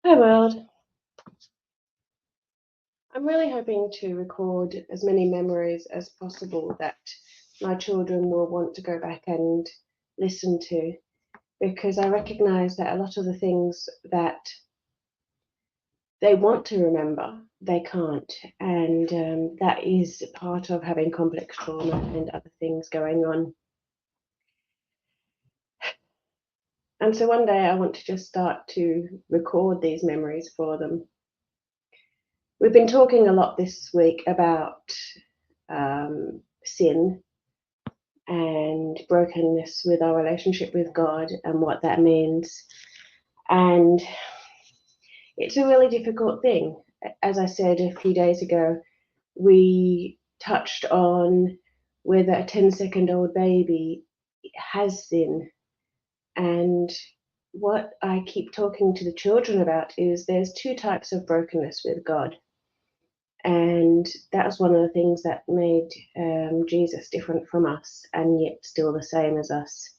Hi world. I'm really hoping to record as many memories as possible that my children will want to go back and listen to, because I recognize that a lot of the things that they want to remember, they can't. And that is part of having complex trauma and other things going on. And so one day I want to just start to record these memories for them. We've been talking a lot this week about sin and brokenness with our relationship with God and what that means. And it's a really difficult thing. As I said a few days ago, we touched on whether a 10-second-old baby has sin. And what I keep talking to the children about is there's two types of brokenness with God. And that was one of the things that made Jesus different from us and yet still the same as us.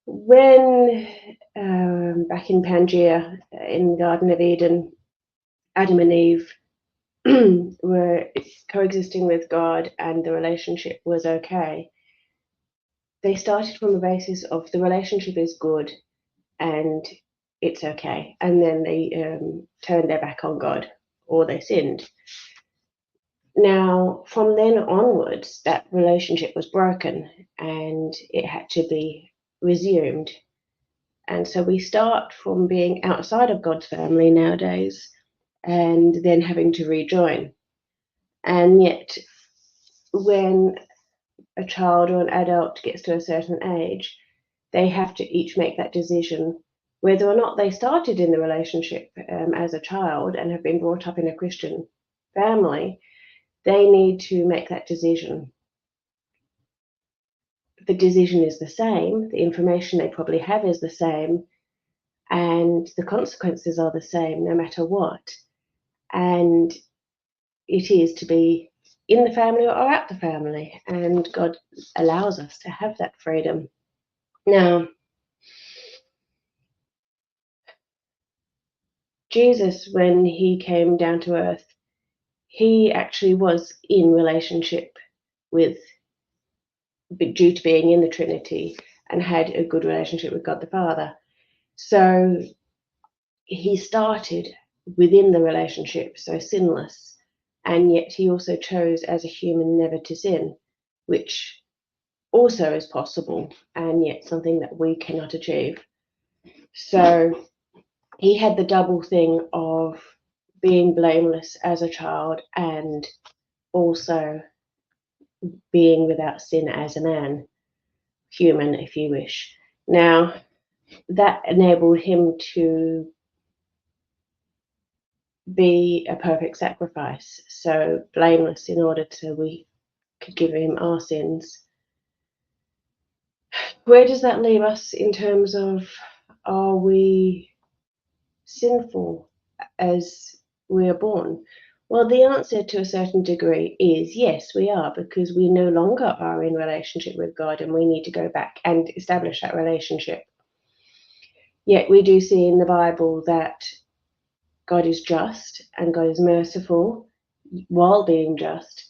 When back in Pangaea, in the Garden of Eden, Adam and Eve were coexisting with God and the relationship was okay, they started from the basis of the relationship is good and it's okay. And then they turned their back on God or they sinned. Now, from then onwards, that relationship was broken and it had to be resumed. And so we start from being outside of God's family nowadays and then having to rejoin. And yet, when a child or an adult gets to a certain age, they have to each make that decision whether or not they started in the relationship as a child and have been brought up in a Christian family. They need to make that decision. The decision is the same, the information they probably have is the same, and the consequences are the same no matter what. And it is to be in the family or out the family, and God allows us to have that freedom. Now, Jesus, when he came down to earth, he actually was in relationship with, due to being in the Trinity, and had a good relationship with God the Father. So he started within the relationship, so sinless, and yet he also chose as a human never to sin, which also is possible and yet something that we cannot achieve. So he had the double thing of being blameless as a child and also being without sin as a man, human if you wish. Now, that enabled him to be a perfect sacrifice, so blameless in order to we could give him our sins. Where does that leave us in terms of, are we sinful as we are born? Well, the answer to a certain degree is yes, we are, because we no longer are in relationship with God and we need to go back and establish that relationship. Yet we do see in the Bible that God is just and God is merciful while being just,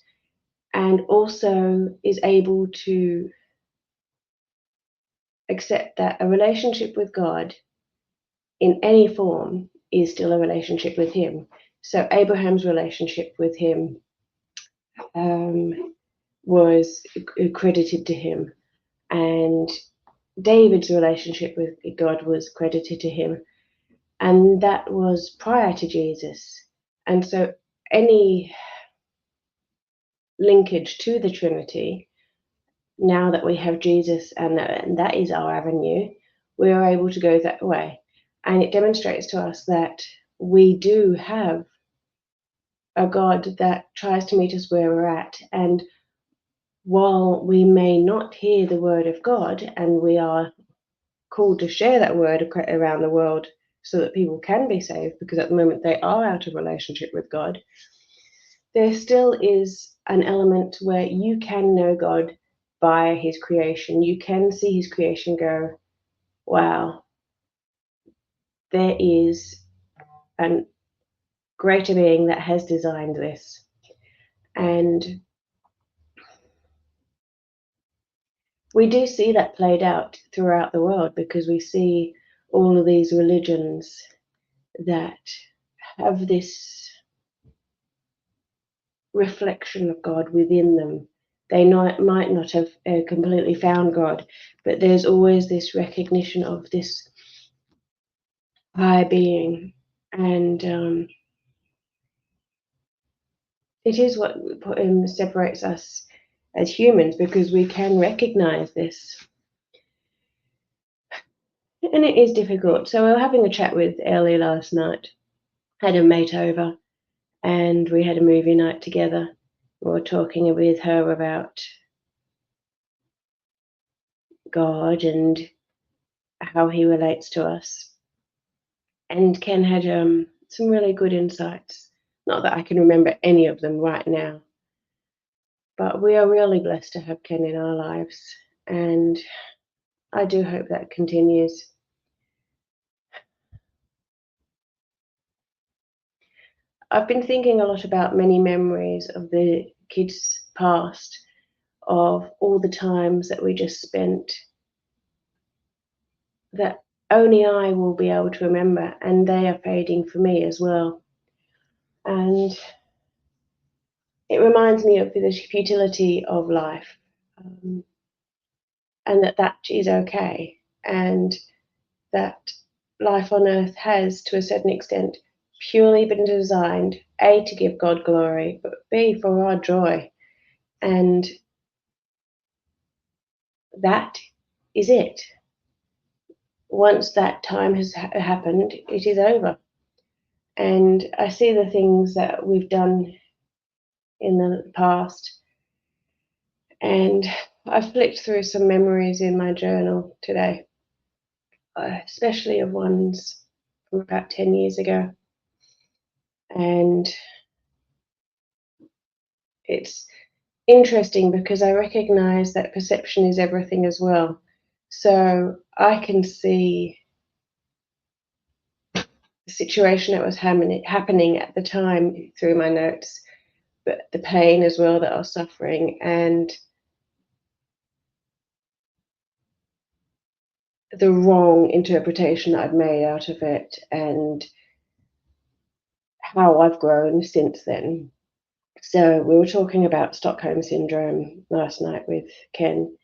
and also is able to accept that a relationship with God in any form is still a relationship with him. So Abraham's relationship with him was credited to him, and David's relationship with God was credited to him, and that was prior to Jesus. And so any linkage to the Trinity, now that we have Jesus and that is our avenue, we are able to go that way. And it demonstrates to us that we do have a God that tries to meet us where we're at. And while we may not hear the word of God, and we are called to share that word around the world so that people can be saved, because at the moment they are out of relationship with God, there still is an element where you can know God by his creation. You can see his creation go, wow, there is a greater being that has designed this. And we do see that played out throughout the world, because we see all of these religions that have this reflection of God within them. They might not have completely found God, but there's always this recognition of this higher being. And it is what separates us as humans, because we can recognize this. And it is difficult. So we were having a chat with Ellie last night, had a mate over, and we had a movie night together. We were talking with her about God and how he relates to us. And Ken had some really good insights. Not that I can remember any of them right now, but we are really blessed to have Ken in our lives. And I do hope that continues. I've been thinking a lot about many memories of the kids' past, of all the times that we just spent that only I will be able to remember, and they are fading for me as well. And it reminds me of the futility of life, and that is okay, and that life on earth has, to a certain extent, purely been designed, A, to give God glory, but B, for our joy. And that is it. Once that time has happened, it is over. And I see the things that we've done in the past, and I've flicked through some memories in my journal today, especially of ones from about 10 years ago. And it's interesting because I recognize that perception is everything as well. So I can see the situation that was happening at the time through my notes, but the pain as well that I was suffering, and the wrong interpretation that I'd made out of it, and how I've grown since then. So we were talking about Stockholm Syndrome last night with Ken,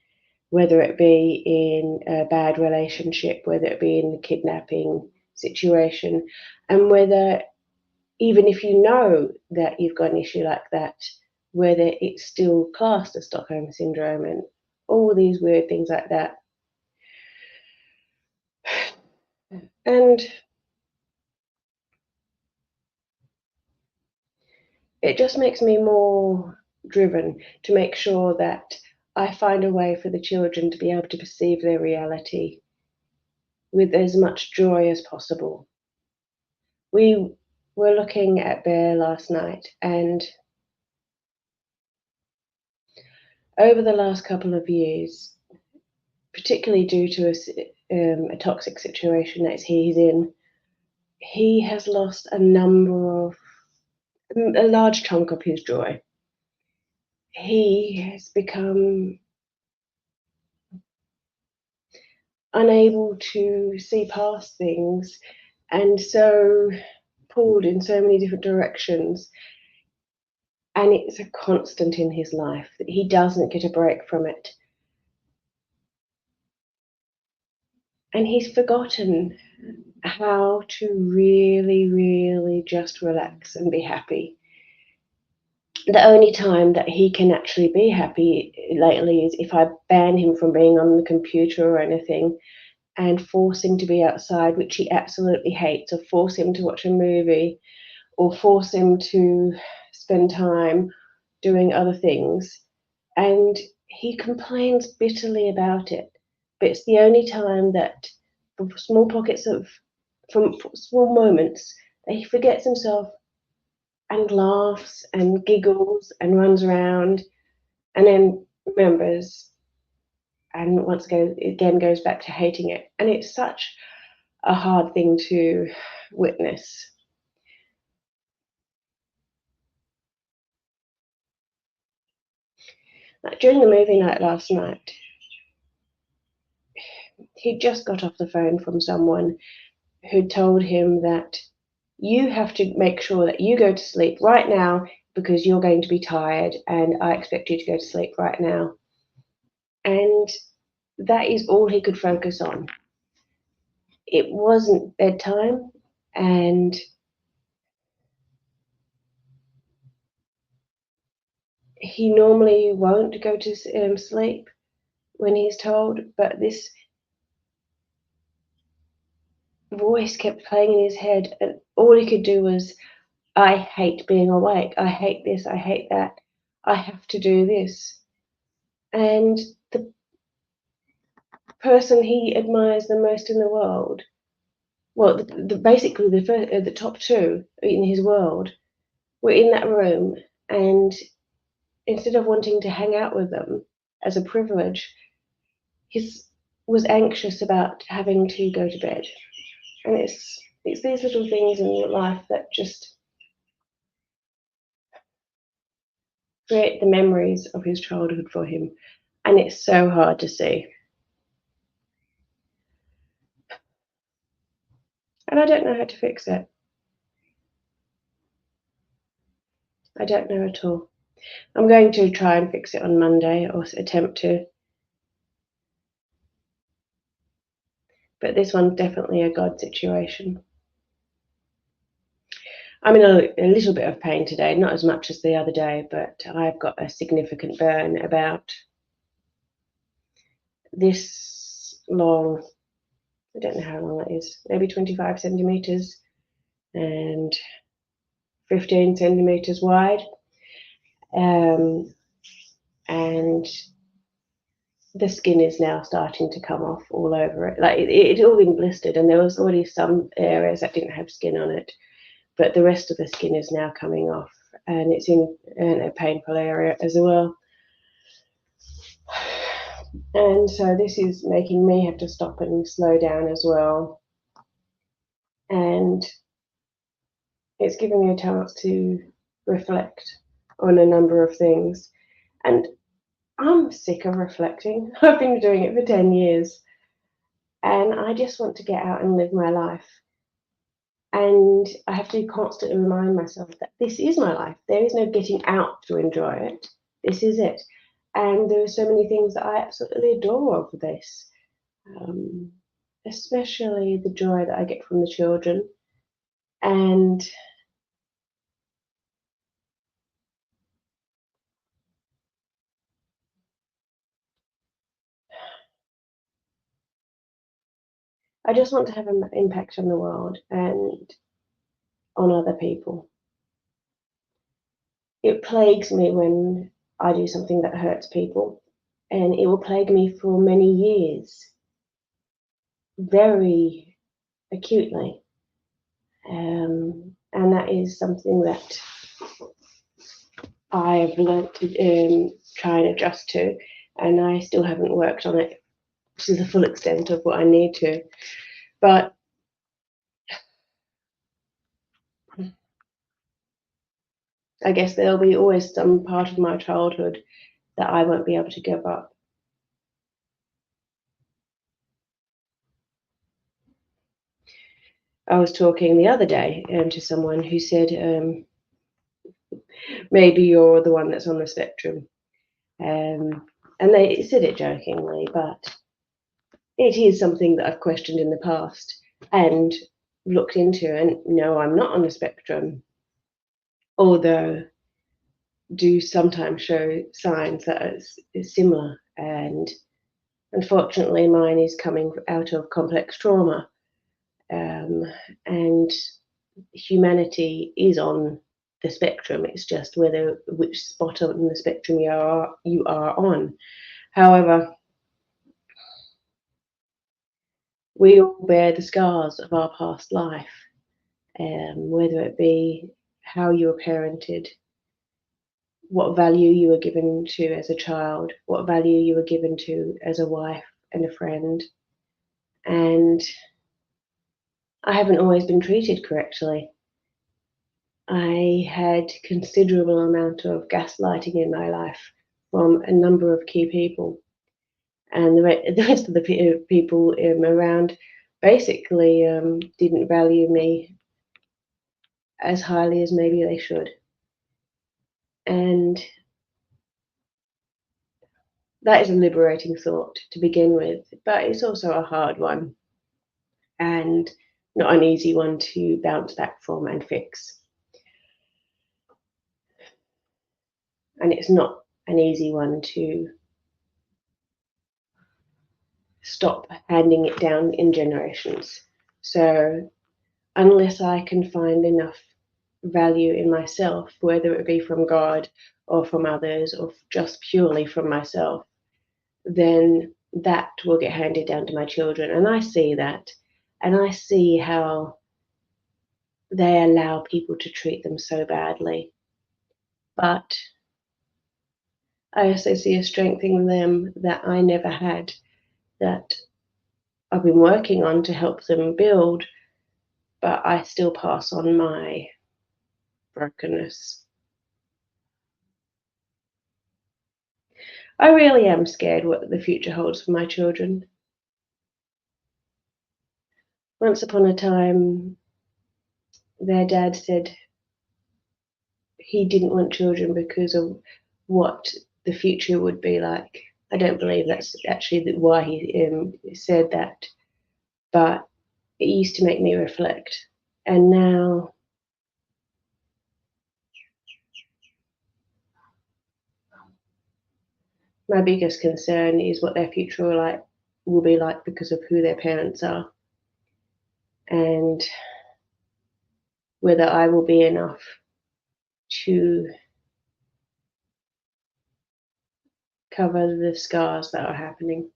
whether it be in a bad relationship, whether it be in the kidnapping situation, and whether, even if you know that you've got an issue like that, whether it's still classed as Stockholm Syndrome, and all these weird things like that. And it just makes me more driven to make sure that I find a way for the children to be able to perceive their reality with as much joy as possible. We were looking at Bear last night, and over the last couple of years, particularly due to a toxic situation that he's in, he has lost a large chunk of his joy. He has become unable to see past things, and so pulled in so many different directions. And it's a constant in his life that he doesn't get a break from it. And he's forgotten how to really, really just relax and be happy. The only time that he can actually be happy lately is if I ban him from being on the computer or anything, and force him to be outside, which he absolutely hates, or force him to watch a movie, or force him to spend time doing other things. And he complains bitterly about it. But it's the only time that, from small moments, that he forgets himself and laughs and giggles and runs around, and then remembers, and once again goes back to hating it. And it's such a hard thing to witness. Like during the movie night last night, he just got off the phone from someone who told him that you have to make sure that you go to sleep right now because you're going to be tired and I expect you to go to sleep right now. And that is all he could focus on. It wasn't bedtime, and he normally won't go to sleep when he's told, but this voice kept playing in his head, and all he could do was, I hate being awake. I hate this. I hate that. I have to do this. And the person he admires the most in the world, well, basically the top two in his world, were in that room, and instead of wanting to hang out with them as a privilege, he was anxious about having to go to bed. And it's these little things in your life that just create the memories of his childhood for him, and it's so hard to see. And I don't know how to fix it. I don't know at all. I'm going to try and fix it on Monday, or attempt to. But this one's definitely a God situation. I'm in a little bit of pain today, not as much as the other day, but I've got a significant burn about this long. I don't know how long that is, maybe 25 centimetres and 15 centimetres wide. And the skin is now starting to come off all over it. Like it all been blistered, and there was already some areas that didn't have skin on it, but the rest of the skin is now coming off, and it's in a painful area as well. And so this is making me have to stop and slow down as well. And it's giving me a chance to reflect on a number of things. And I'm sick of reflecting. I've been doing it for 10 years. And I just want to get out and live my life. And I have to constantly remind myself that this is my life. There is no getting out to enjoy it. This is it. And there are so many things that I absolutely adore of this, especially the joy that I get from the children. And I just want to have an impact on the world and on other people. It plagues me when I do something that hurts people, and it will plague me for many years, very acutely. And that is something that I've learned to try and adjust to, and I still haven't worked on it to the full extent of what I need to. But I guess there'll be always some part of my childhood that I won't be able to give up. I was talking the other day to someone who said, maybe you're the one that's on the spectrum. And they said it jokingly, but it is something that I've questioned in the past and looked into. And no, I'm not on the spectrum, although do sometimes show signs that are similar. And unfortunately, mine is coming out of complex trauma. And humanity is on the spectrum. It's just which spot on the spectrum you are on. However, we all bear the scars of our past life, whether it be how you were parented, what value you were given to as a child, what value you were given to as a wife and a friend. And I haven't always been treated correctly. I had considerable amount of gaslighting in my life from a number of key people, and the rest of the people around basically didn't value me as highly as maybe they should. And that is a liberating thought to begin with, but it's also a hard one and not an easy one to bounce back from and fix. And it's not an easy one to stop handing it down in generations. So unless I can find enough value in myself, whether it be from God or from others or just purely from myself, then that will get handed down to my children. And I see that. And I see how they allow people to treat them so badly. But I also see a strength in them that I never had, that I've been working on to help them build, but I still pass on my brokenness. I really am scared what the future holds for my children. Once upon a time, their dad said he didn't want children because of what the future would be like. I don't believe that's actually why he said that, but it used to make me reflect. And now my biggest concern is what their future will be like because of who their parents are, and whether I will be enough to cover the scars that are happening.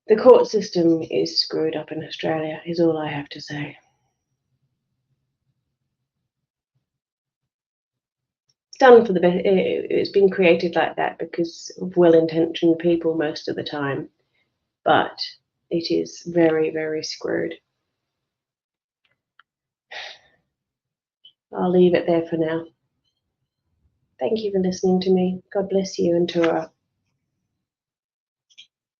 The court system is screwed up in Australia, is all I have to say. It's done for the best. It's been created like that because of well-intentioned people most of the time, but it is very, very screwed. I'll leave it there for now. Thank you for listening to me. God bless you, and Torah.